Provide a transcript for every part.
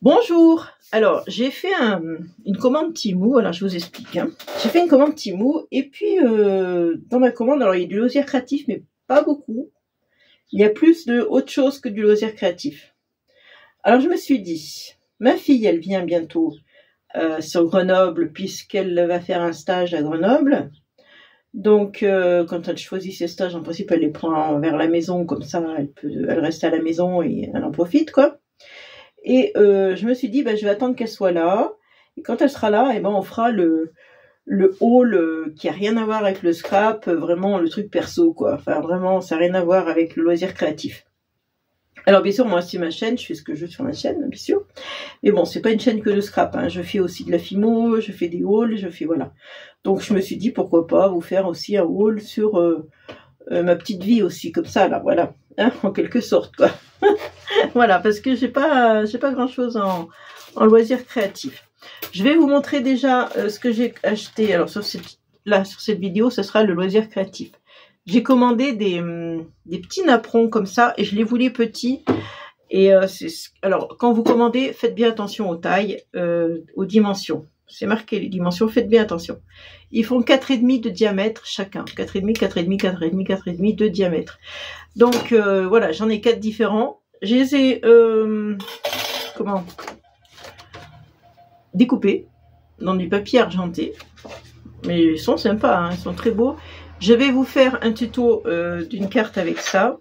Bonjour. Alors, j'ai fait une commande Temu. Alors, je vous explique. J'ai fait une commande Temu et puis dans ma commande, alors il y a du loisir créatif, mais pas beaucoup. Il y a plus de autre chose que du loisir créatif. Alors, je me suis dit, ma fille, elle vient bientôt sur Grenoble puisqu'elle va faire un stage à Grenoble. Donc, quand elle choisit ses stages, en principe, elle les prend vers la maison, comme ça, elle reste à la maison et elle en profite, quoi. Et je me suis dit, je vais attendre qu'elle soit là. Et quand elle sera là, on fera le haul qui a rien à voir avec le scrap, vraiment le truc perso, quoi. Enfin, vraiment, ça n'a rien à voir avec le loisir créatif. Alors, bien sûr, moi, c'est ma chaîne, je fais ce que je veux sur ma chaîne, bien sûr. Mais bon, c'est pas une chaîne que de scrap, hein. Je fais aussi de la fimo, je fais des hauls, voilà. Donc, je me suis dit, pourquoi pas vous faire aussi un haul sur ma petite vie aussi, comme ça, là, voilà. Hein, en quelque sorte, quoi. Voilà, parce que j'ai pas grand chose en loisir créatif. Je vais vous montrer déjà ce que j'ai acheté. Alors sur cette vidéo, ce sera le loisir créatif. J'ai commandé des petits napperons comme ça et je les voulais petits. Et alors quand vous commandez, faites bien attention aux tailles, aux dimensions. C'est marqué les dimensions, faites bien attention. Ils font 4,5 de diamètre chacun. 4,5, 4,5, 4,5, 4,5 de diamètre. Donc voilà, j'en ai 4 différents. Je les ai découpés dans du papier argenté. Mais ils sont sympas, hein, ils sont très beaux. Je vais vous faire un tuto d'une carte avec ça.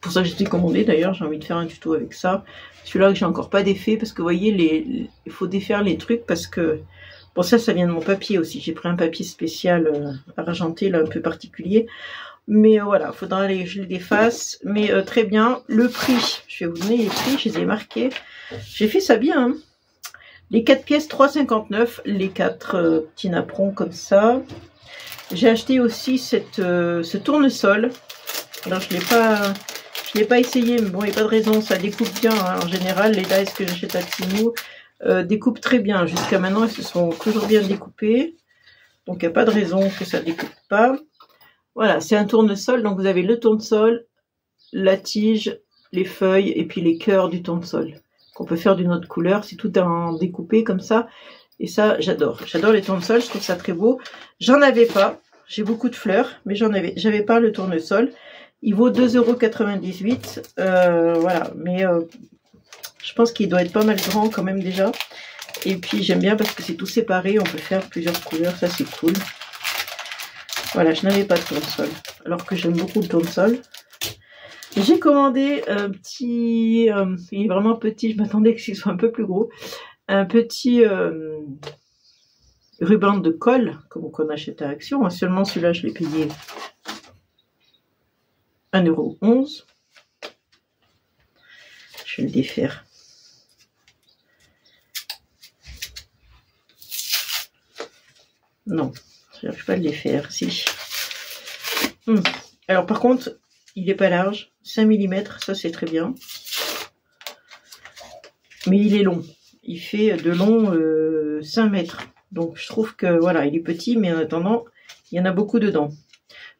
Pour ça que j'ai commandé d'ailleurs, j'ai envie de faire un tuto avec ça. Celui-là que j'ai encore pas défait parce que vous voyez, il faut défaire les trucs parce que... Bon, ça vient de mon papier aussi. J'ai pris un papier spécial argenté, là, un peu particulier. Mais voilà, il faudra je les défasse. Mais très bien. Le prix, je vais vous donner les prix, je les ai marqués. J'ai fait ça bien. Hein. Les 4 pièces, 3,59. Les 4 petits napperons comme ça. J'ai acheté aussi ce tournesol. Alors, je l'ai pas essayé, mais bon, il n'y a pas de raison. Ça découpe bien. Hein. En général, les dies que j'achète à Temu découpent très bien. Jusqu'à maintenant, ils se sont toujours bien découpés. Donc, il n'y a pas de raison que ça ne découpe pas. Voilà, c'est un tournesol, donc vous avez le tournesol, la tige, les feuilles et puis les cœurs du tournesol. Qu'on peut faire d'une autre couleur, c'est tout en découpé comme ça. Et ça, j'adore. J'adore les tournesols, je trouve ça très beau. J'en avais pas, j'ai beaucoup de fleurs, mais j'avais pas le tournesol. Il vaut 2,98 €. Voilà, mais je pense qu'il doit être pas mal grand quand même déjà. Et puis j'aime bien parce que c'est tout séparé, on peut faire plusieurs couleurs, ça c'est cool. Voilà, je n'avais pas de tournesol, alors que j'aime beaucoup le tournesol. J'ai commandé un petit, il est vraiment petit, je m'attendais qu'il soit un peu plus gros, un petit ruban de colle, comme on achète à Action. Seulement celui-là, je l'ai payé 1,11 €. Je vais le défaire. Non, je n'arrive pas à le défaire, si. Alors par contre, il n'est pas large, 5 mm, ça c'est très bien. Mais il est long, il fait de long 5 mètres. Donc je trouve que voilà, il est petit, mais en attendant, il y en a beaucoup dedans.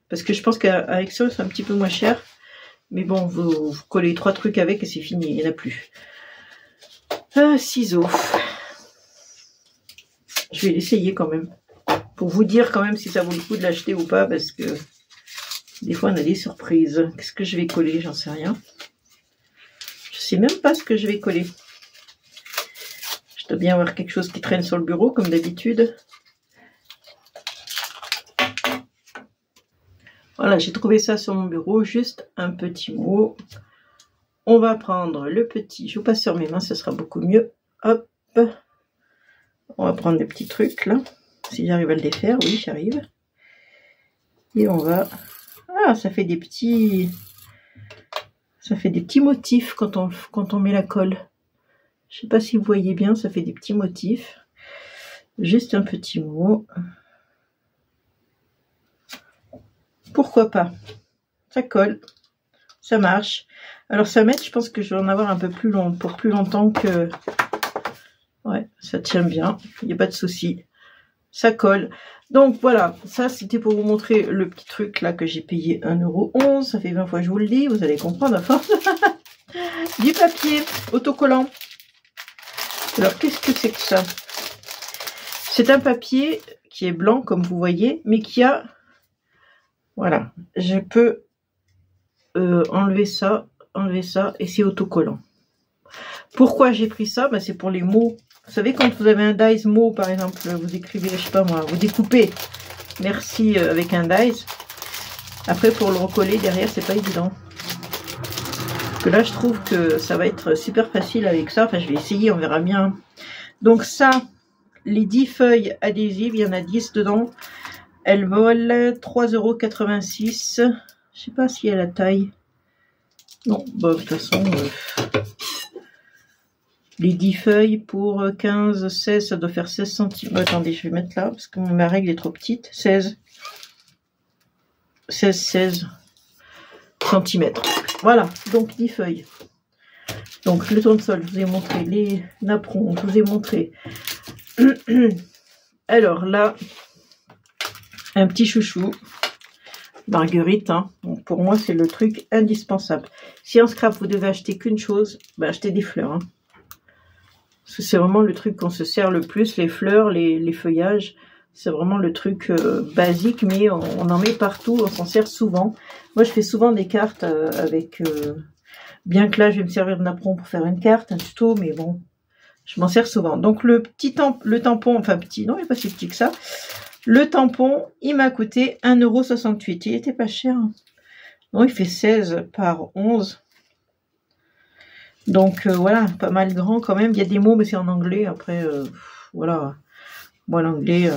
Parce que je pense qu'avec ça, c'est un petit peu moins cher. Mais bon, vous collez 3 trucs avec et c'est fini, il n'y en a plus. Ciseaux. Je vais l'essayer quand même. Pour vous dire quand même si ça vaut le coup de l'acheter ou pas, parce que des fois on a des surprises. Qu'est-ce que je vais coller? J'en sais rien. Je sais même pas ce que je vais coller. Je dois bien avoir quelque chose qui traîne sur le bureau comme d'habitude. Voilà, j'ai trouvé ça sur mon bureau, juste un petit mot. On va prendre le petit, je vous passe sur mes mains, ce sera beaucoup mieux. Hop, on va prendre le petit truc là. Si j'arrive à le défaire, oui, j'arrive. Et on va... Ah, ça fait des petits motifs quand on met la colle. Je sais pas si vous voyez bien, ça fait des petits motifs. Juste un petit mot. Pourquoi pas? Ça colle, ça marche. Alors ça met, je pense que je vais en avoir un peu plus long, pour plus longtemps que... Ouais, ça tient bien, il n'y a pas de souci. Ça colle. Donc voilà, ça c'était pour vous montrer le petit truc là que j'ai payé 1,11 €. Ça fait 20 fois que je vous le dis, vous allez comprendre à force. Du papier autocollant. Alors, qu'est-ce que c'est que ça? C'est un papier qui est blanc, comme vous voyez, mais qui a... Voilà, je peux enlever ça, et c'est autocollant. Pourquoi j'ai pris ça? Ben, c'est pour les mots. Vous savez, quand vous avez un dies mot, par exemple, vous écrivez, je sais pas moi, vous découpez merci avec un dies. Après, pour le recoller derrière, c'est pas évident. Parce que là, je trouve que ça va être super facile avec ça. Enfin, je vais essayer, on verra bien. Donc ça, les 10 feuilles adhésives, il y en a 10 dedans. Elles volent 3,86 €. Je sais pas si elle a la taille. Non, bah, de toute façon, les 10 feuilles pour 15, 16, ça doit faire 16 cm. Attendez, je vais mettre là, parce que ma règle est trop petite. 16 cm. Voilà, donc 10 feuilles. Donc le tournesol, je vous ai montré. Les napperons, je vous ai montré. Alors là, un petit chouchou. Marguerite, hein. Donc, pour moi, c'est le truc indispensable. Si en scrap, vous devez acheter qu'une chose, bah, achetez des fleurs. Hein. Parce que c'est vraiment le truc qu'on se sert le plus. Les fleurs, les feuillages, c'est vraiment le truc basique, mais on en met partout, on s'en sert souvent. Moi, je fais souvent des cartes avec... bien que là, je vais me servir de napperon pour faire une carte, un tuto, mais bon, je m'en sers souvent. Donc, le tampon, enfin petit, non, il n'est pas si petit que ça. Le tampon, il m'a coûté 1,68 €. Il était pas cher. Non, il fait 16 par 11. Donc voilà, pas mal grand quand même. Il y a des mots, mais c'est en anglais. Après, voilà. Moi, l'anglais,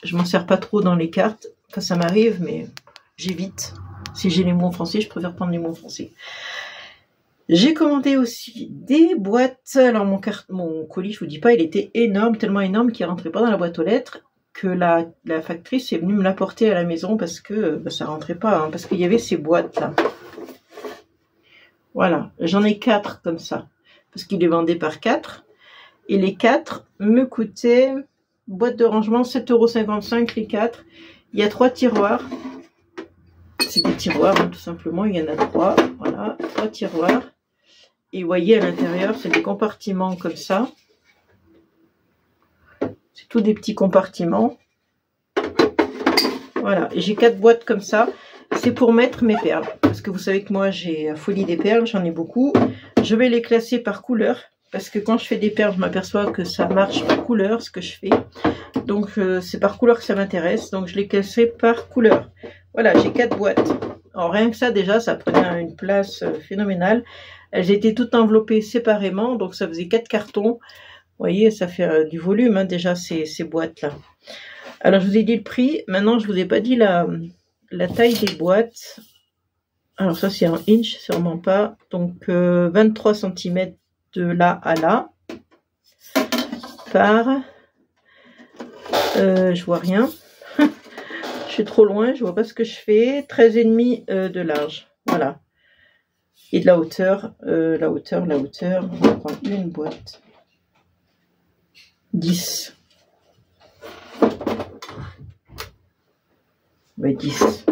je m'en sers pas trop dans les cartes. Enfin, ça m'arrive, mais j'évite. Si j'ai les mots en français, je préfère prendre les mots en français. J'ai commandé aussi des boîtes. Alors, mon colis, je vous dis pas, il était énorme, tellement énorme qu'il rentrait pas dans la boîte aux lettres. Que la factrice est venue me l'apporter à la maison parce que bah, ça rentrait pas, hein, parce qu'il y avait ces boîtes là. Voilà, j'en ai 4 comme ça, parce qu'il les vendait par 4. Et les 4 me coûtaient, boîte de rangement, 7,55 € les 4. Il y a 3 tiroirs. C'est des tiroirs, hein, tout simplement, il y en a 3. Voilà, 3 tiroirs. Et vous voyez à l'intérieur, c'est des compartiments comme ça. C'est tous des petits compartiments. Voilà, et j'ai 4 boîtes comme ça. C'est pour mettre mes perles. Parce que vous savez que moi, j'ai la folie des perles, j'en ai beaucoup. Je vais les classer par couleur. Parce que quand je fais des perles, je m'aperçois que ça marche par couleur, ce que je fais. Donc, c'est par couleur que ça m'intéresse. Donc, je les classerai par couleur. Voilà, j'ai 4 boîtes. Alors, rien que ça, déjà, ça prenait une place phénoménale. Elles étaient toutes enveloppées séparément. Donc, ça faisait 4 cartons. Vous voyez, ça fait du volume, hein, déjà, ces boîtes-là. Alors, je vous ai dit le prix. Maintenant, je ne vous ai pas dit la taille des boîtes. Alors, ça, c'est en inch, sûrement pas. Donc, 23 cm de là à là. Par... je vois rien. Je suis trop loin, je vois pas ce que je fais. 13,5 de large. Voilà. Et de la hauteur. La hauteur. On va prendre une boîte. 10. Ouais, 10.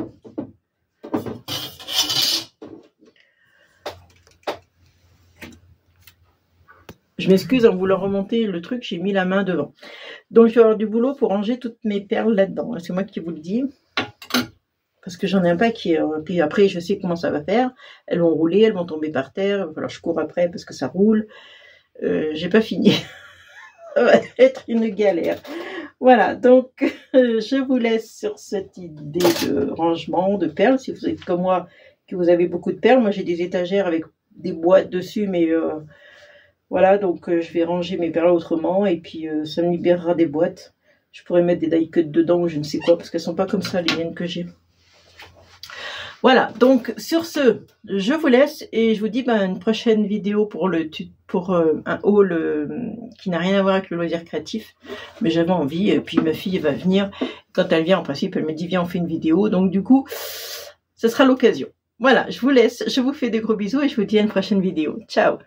Je m'excuse en voulant remonter le truc, j'ai mis la main devant. Donc je vais avoir du boulot pour ranger toutes mes perles là-dedans. C'est moi qui vous le dis. Parce que j'en ai un paquet. Puis après, je sais comment ça va faire. Elles vont rouler, elles vont tomber par terre. Alors je cours après parce que ça roule. J'ai pas fini. Ça va être une galère. Voilà, donc je vous laisse sur cette idée de rangement de perles. Si vous êtes comme moi, que vous avez beaucoup de perles. Moi, j'ai des étagères avec des boîtes dessus, mais voilà, donc je vais ranger mes perles autrement. Et puis, ça me libérera des boîtes. Je pourrais mettre des die cuts dedans ou je ne sais quoi, parce qu'elles sont pas comme ça, les miennes que j'ai. Voilà, donc sur ce, je vous laisse et je vous dis une prochaine vidéo pour un haul qui n'a rien à voir avec le loisir créatif. Mais j'avais envie, et puis ma fille va venir. Quand elle vient, en principe, elle me dit viens, on fait une vidéo. Donc du coup, ce sera l'occasion. Voilà, je vous laisse, je vous fais des gros bisous et je vous dis à une prochaine vidéo. Ciao!